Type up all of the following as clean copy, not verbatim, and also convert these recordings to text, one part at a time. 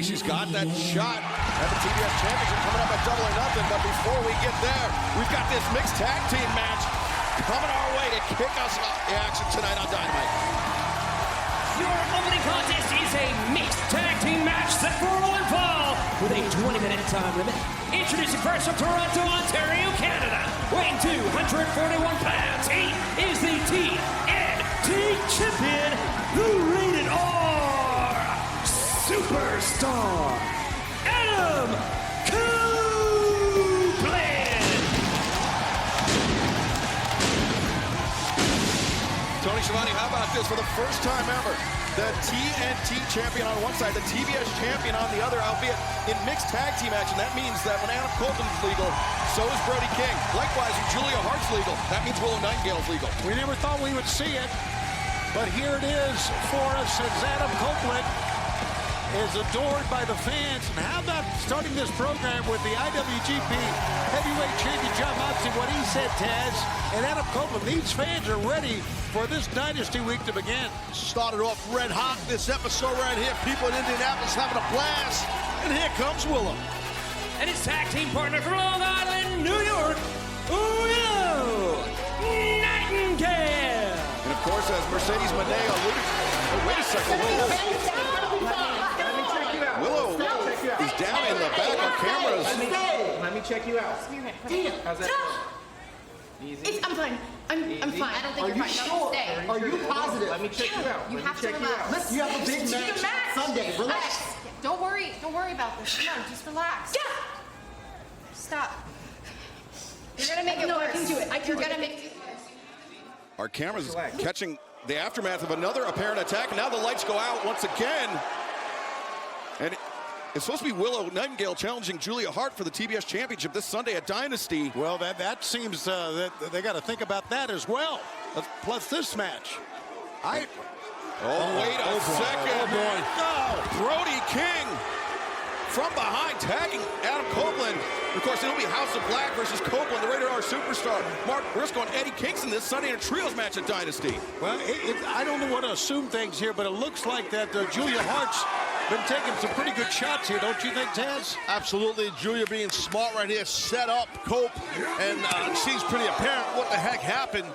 She's got that shot at the TBS Championship coming up at Double or Nothing, but before we get there, we've got this mixed tag team match coming our way to kick us off the action tonight on Dynamite. Your opening contest is a mixed tag team match set for one fall with a 20-minute time limit. Introducing first from Toronto, Ontario, Canada, weighing 241 pounds, he is the TNT champion, the Rated R Superstar, Adam Copeland. Tony Schiavone, how about this? For the first time ever, the TNT champion on one side, the TBS champion on the other, albeit in mixed tag team action. That means that when Adam Copeland's legal, so is Brody King. Likewise, when Julia Hart's legal, that means Willow Nightingale's legal. We never thought we would see it, but here it is for us as Adam Copeland is adored by the fans. And how about starting this program with the IWGP Heavyweight Champion John Moxley, what he said, Taz, and Adam Copeland, these fans are ready for this Dynasty Week to begin. Started off red hot this episode right here. People in Indianapolis having a blast. And here comes Willow. And his tag team partner from Long Island, New York, Willow Nightingale. And of course, as Mercedes Moné alluded to, oh, wait a second, Willow is down in the back of cameras. Let me check you out. How's that? I'm fine. I'm fine. I don't think you're fine. Sure? Stay. Are you positive? Let me check you out. You Let have me to check you relax. out. Listen, You have a big just match take a match. Sunday. Relax. Don't worry about this. Come on, just relax. Yeah. Stop. You're gonna make it worse. I can do it. You're gonna make it worse. Our cameras catching the aftermath of another apparent attack. And now the lights go out once again. And it's supposed to be Willow Nightingale challenging Julia Hart for the TBS Championship this Sunday at Dynasty. Well, that seems that they got to think about that as well. Plus this match. Wait a second. Oh, boy. Oh, Brody King from behind tagging Adam Copeland. Of course, it'll be House of Black versus Copeland, the Rated R Superstar. Mark Briscoe and Eddie Kingston this Sunday in a trios match at Dynasty. Well, I don't know what to assume things here, but it looks like that Julia Hart's been taking some pretty good shots here, don't you think, Taz? Absolutely. Julia being smart right here, set up Cope, and it seems pretty apparent what the heck happened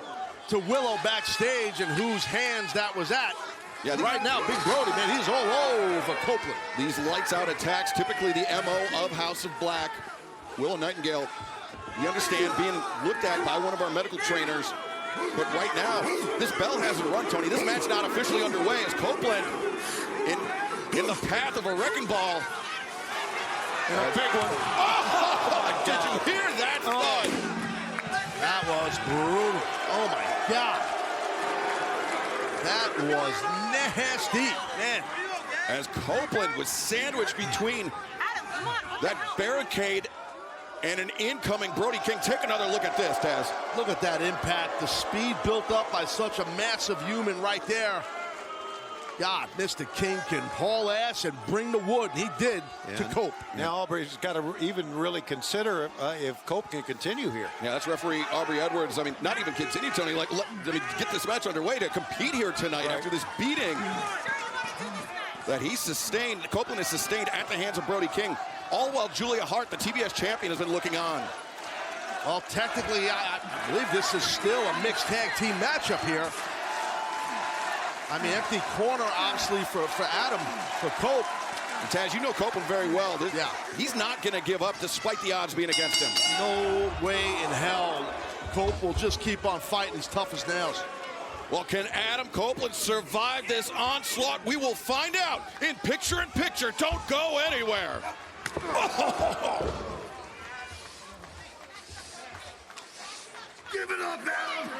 to Willow backstage and whose hands that was at. Yeah, right now, Big Brody, man, he's all over Copeland. These lights-out attacks, typically the MO of House of Black. Willow Nightingale, you understand, being looked at by one of our medical trainers. But right now, this bell hasn't run, Tony. This match not officially underway as Copeland in the path of a wrecking ball. And a big one. Oh, did you hear that thud? That was brutal. Oh, my God. That was nasty, man. As Copeland was sandwiched between that barricade and an incoming Brody King. Take another look at this, Taz. Look at that impact. The speed built up by such a massive human right there. God, Mr. King can haul ass and bring the wood. He did to Cope. Now Aubrey's got to even really consider if Cope can continue here. Yeah, that's referee Aubrey Edwards. I mean, not even continue, Tony. Like, get this match underway to compete here tonight after this beating that he sustained. Copeland has sustained at the hands of Brody King. All while Julia Hart, the TBS champion, has been looking on. Well, technically, I believe this is still a mixed tag team matchup here. I mean, empty corner, obviously, for Adam, for Cope. And Taz, you know Copeland very well. Yeah. He's not going to give up despite the odds being against him. No way in hell Cope will just keep on fighting as tough as nails. Well, can Adam Copeland survive this onslaught? We will find out in Picture in Picture. Don't go anywhere. Oh. Give it up, Adam!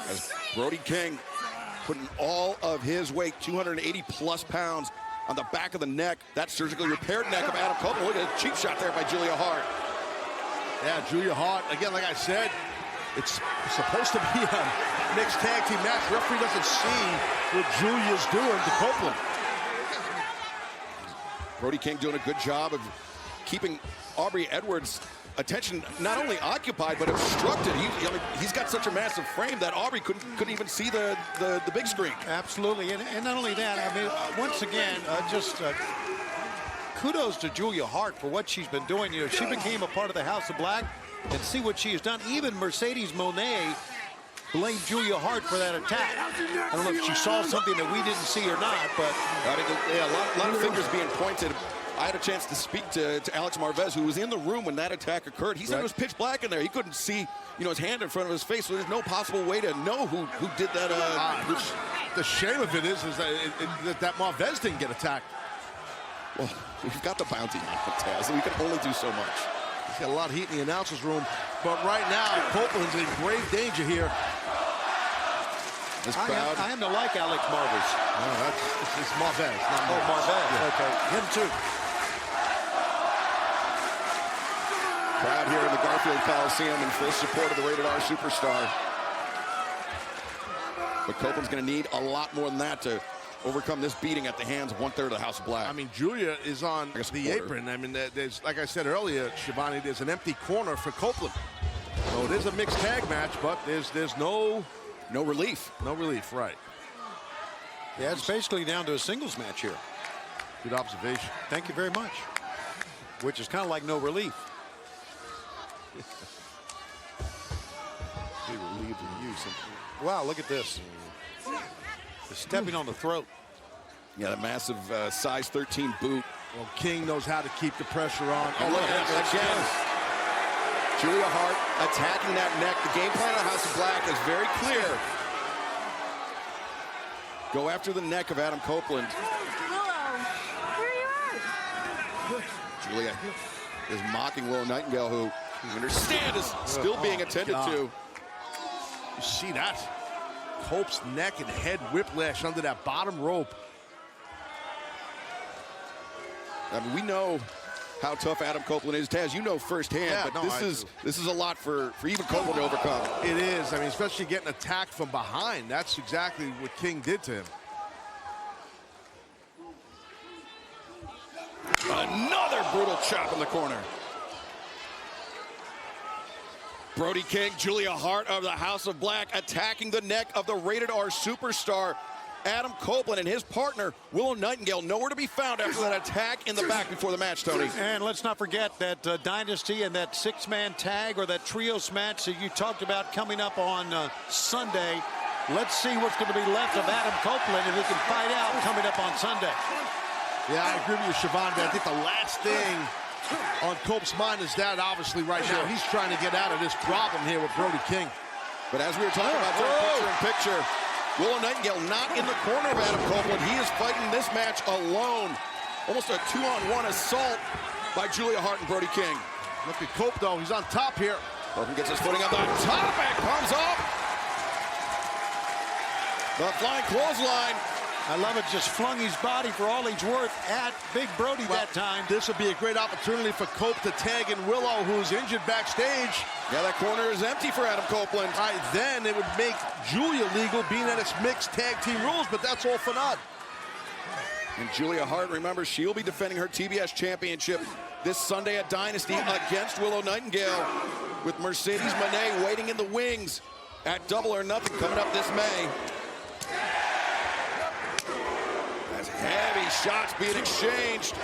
As Brody King putting all of his weight, 280-plus pounds, on the back of the neck, that surgically repaired neck of Adam Copeland. Look at a cheap shot there by Julia Hart. Yeah, Julia Hart, again, like I said, it's supposed to be a mixed tag team match. The referee doesn't see what Julia's doing to Copeland. Brody King doing a good job of keeping Aubrey Edwards' attention not only occupied but obstructed. He's got such a massive frame that Aubrey couldn't even see the big screen. Absolutely, and not only that, I mean, once again, just kudos to Julia Hart for what she's been doing. You know, she became a part of the House of Black, and see what she has done. Even Mercedes Moné blamed Julia Hart for that attack. I don't know if she saw something that we didn't see or not, but I mean, yeah, a lot of fingers being pointed. I had a chance to speak to Alex Marvez, who was in the room when that attack occurred. He said it was pitch black in there. He couldn't see, you know, his hand in front of his face, so there's no possible way to know who did that. The shame of it is that Marvez didn't get attacked. Well, we've got the bounty on Taz, and we can only do so much. He's got a lot of heat in the announcer's room, but right now, Copeland's in grave danger here. This crowd. I am to like Alex Marvez. No, it's Marvez. Not Marvez. Yeah. Okay, him too. Crowd here in the Garfield Coliseum in full support of the Rated R Superstar. But Copeland's going to need a lot more than that to overcome this beating at the hands of 1/3 of the House of Black. I mean, Julia is on the apron. I mean, there's, like I said earlier, Shivani, there's an empty corner for Copeland. So it is a mixed tag match, but there's no relief. No relief, right. Yeah, it's basically down to a singles match here. Good observation. Thank you very much. Which is kind of like no relief. Be relieved in use. Wow, look at this. Just stepping on the throat. Yeah, that massive size 13 boot. Well, King knows how to keep the pressure on. Oh, look at that again. Julia Hart attacking that neck. The game plan of the House of Black is very clear. Go after the neck of Adam Copeland. Willow, where are you at? Julia is mocking Willow Nightingale, who you understand is still being attended to. You see that? Cope's neck and head whiplash under that bottom rope. I mean, we know how tough Adam Copeland is. Taz, you know firsthand, Yeah, but no, this is a lot for even Copeland to overcome. It is. I mean, especially getting attacked from behind. That's exactly what King did to him. Another brutal chop in the corner. Brody King, Julia Hart of the House of Black attacking the neck of the Rated R Superstar. Adam Copeland and his partner, Willow Nightingale, nowhere to be found after that attack in the back before the match, Tony. And let's not forget that Dynasty and that six-man tag or that trios match that you talked about coming up on Sunday. Let's see what's going to be left of Adam Copeland if he can fight out coming up on Sunday. Yeah, I agree with you, Siobhan, but I think the last thing on Cope's mind is that, obviously, right now. He's trying to get out of this problem here with Brody King. But as we were talking about during picture-in-picture, Willow Nightingale not in the corner of Adam Copeland. He is fighting this match alone. Almost a 2-on-1 assault by Julia Hart and Brody King. Look at Cope, though. He's on top here. Copeland gets his footing on the top and comes up. The flying clothesline. I love it. Just flung his body for all he's worth at Big Brody that time. This would be a great opportunity for Cope to tag in Willow, who's injured backstage. Yeah, that corner is empty for Adam Copeland. Right, then it would make Julia legal, being that it's mixed tag team rules, but that's all for naught. And Julia Hart, remember, she'll be defending her TBS championship this Sunday at Dynasty against Willow Nightingale, with Mercedes Moné waiting in the wings at Double or Nothing coming up this May. As heavy shots being exchanged.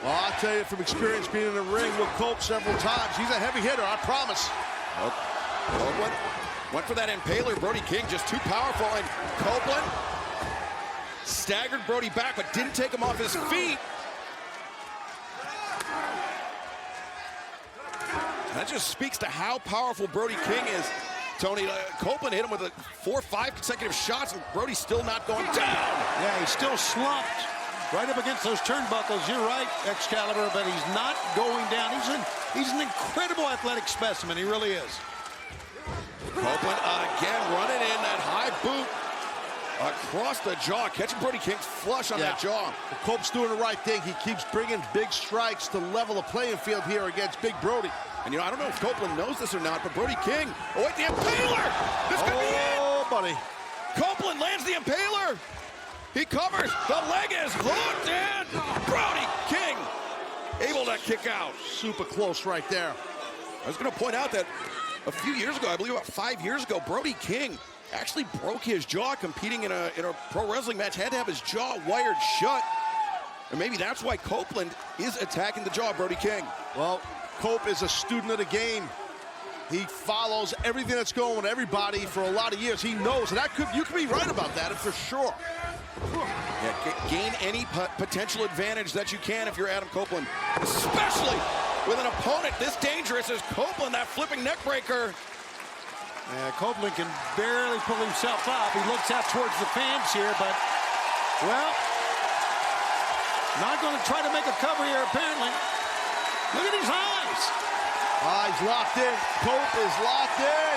Well, I'll tell you from experience being in the ring with Cope several times, he's a heavy hitter, I promise. Copeland went for that impaler. Brody King just too powerful, and Copeland staggered Brody back, but didn't take him off his feet. That just speaks to how powerful Brody King is. Tony, Copeland hit him with 4 or 5 consecutive shots, and Brody's still not going down. Yeah, he's still slumped right up against those turnbuckles. You're right, Excalibur, but he's not going down. He's an incredible athletic specimen. He really is. Copeland again running in that high boot across the jaw, catching Brody King flush on that jaw. Well, Cope's doing the right thing. He keeps bringing big strikes to level the playing field here against Big Brody. And, you know, I don't know if Copeland knows this or not, but Brody King, oh, wait, the impaler! This could be it! Oh, buddy. Copeland lands the impaler! He covers, the leg is hooked, and Brody King able to kick out. Super close right there. I was going to point out that a few years ago, I believe about 5 years ago, Brody King actually broke his jaw competing in a pro wrestling match, had to have his jaw wired shut. And maybe that's why Copeland is attacking the jaw of Brody King. Well, Cope is a student of the game. He follows everything that's going on with everybody for a lot of years. He knows, and you could be right about that, for sure. Yeah, gain any potential advantage that you can if you're Adam Copeland, especially with an opponent this dangerous as Copeland, that flipping neck breaker. Copeland can barely pull himself up. He looks out towards the fans here, but, well, not going to try to make a cover here, apparently. Look at his eyes. He's locked in. Cope is locked in.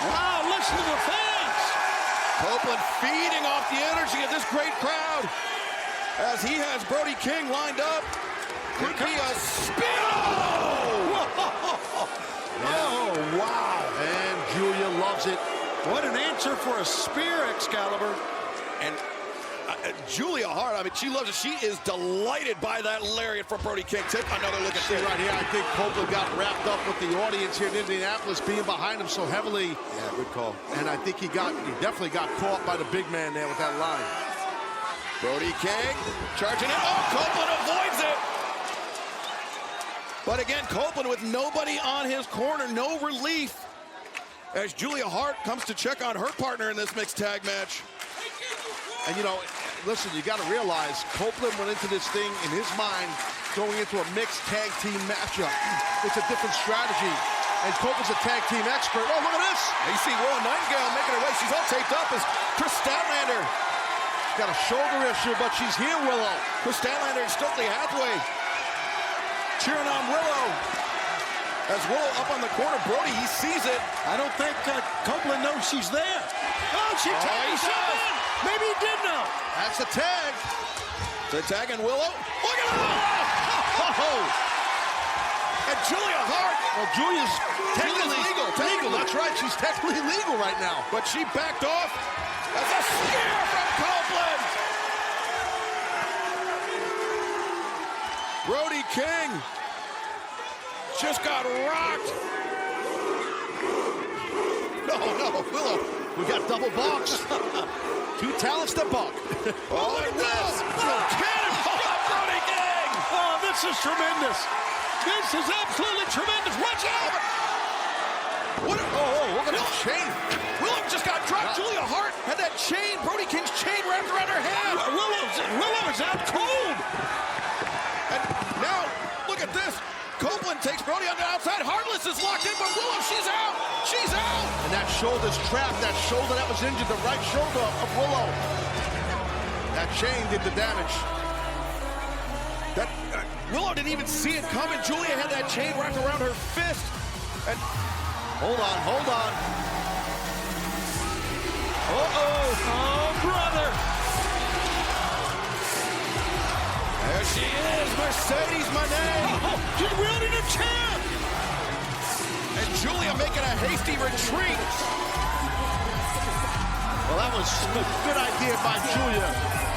Wow, listen to the fans. Copeland feeding off the energy of this great crowd as he has Brody King lined up. Could be a spin. Oh, wow. And Julia loves it. What an answer for a spear, Excalibur. And Julia Hart, I mean, she loves it. She is delighted by that lariat from Brody King. Take another look at this. Right here, I think Copeland got wrapped up with the audience here in Indianapolis being behind him so heavily. Yeah, good call. And I think he definitely got caught by the big man there with that line. Brody King charging in. Oh, Copeland avoids it. But again, Copeland with nobody on his corner, no relief, as Julia Hart comes to check on her partner in this mixed tag match. And, you know, listen, you got to realize Copeland went into this thing in his mind going into a mixed tag team matchup. It's a different strategy. And Copeland's a tag team expert. Oh, look at this. You see Willow Nightingale making her way. She's all taped up as Chris Statlander. She's got a shoulder issue, but she's here, Willow. Chris Statlander and Stokely Hathaway cheering on Willow. As Willow up on the corner, Brody, he sees it. I don't think Copeland knows she's there. Oh, she tagged him in. Maybe he did know. That's a tag. They're tagging Willow. Look at her! Oh! And Julia Hart. Well, Julia's technically legal. That's right. She's technically legal right now. But she backed off. That's a spear from Copeland. Brody King just got rocked. No, Willow. We got double box. Two talents to buck. Oh, look at this. Cannonball by Brody King. Oh, this is tremendous. This is absolutely tremendous. Watch out. What? Look at that chain. Willow just got dropped. Julia Hart had that chain, Brody King's chain wrapped around her hand. Willow is out cold. And now, look at this. Copeland takes Brody on the outside. Heartless is locked in, but Willow, she's out. She's out. And that shoulder's trapped. That shoulder that was injured, the right shoulder of Willow. That chain did the damage. Willow didn't even see it coming. Julia had that chain wrapped around her fist. And hold on. Oh, brother. There she is, Mercedes Moné. Oh, she's wielding a chair. And Julia making a hasty retreat. Well, that was a good idea by Julia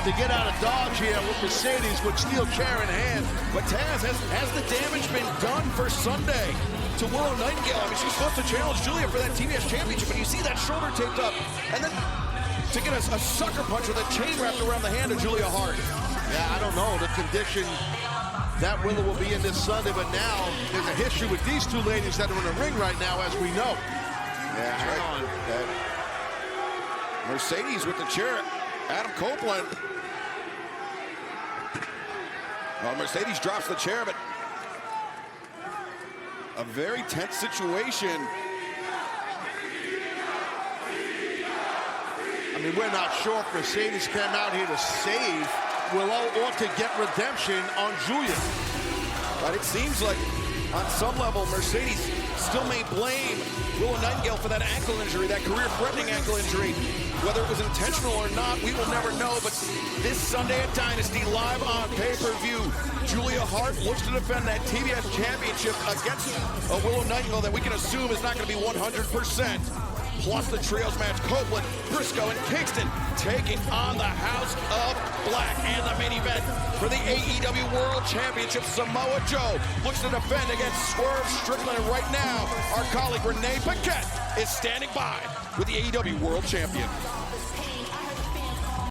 to get out of dodge here with Mercedes with steel chair in hand. But Taz, has the damage been done for Sunday to Willow Nightingale? I mean, she's supposed to challenge Julia for that TBS championship, but you see that shoulder taped up. And then to get a sucker punch with a chain wrapped around the hand of Julia Hart. Yeah, I don't know the condition that Willow will be in this Sunday, but now there's a history with these two ladies that are in the ring right now, as we know. Yeah, right. Mercedes with the chair. Adam Copeland. Well, Mercedes drops the chair, but a very tense situation. I mean, we're not sure if Mercedes came out here to save Willow or to get redemption on Julia. But it seems like, on some level, Mercedes still may blame Willow Nightingale for that ankle injury, that career-threatening ankle injury. Whether it was intentional or not, we will never know. But this Sunday at Dynasty, live on pay-per-view, Julia Hart looks to defend that TBS championship against a Willow Nightingale that we can assume is not going to be 100%. Plus the trios match, Copeland, Briscoe, and Kingston taking on the House of Black. And the main event for the AEW World Championship, Samoa Joe looks to defend against Swerve Strickland. And right now, our colleague Renee Paquette is standing by with the AEW World Champion.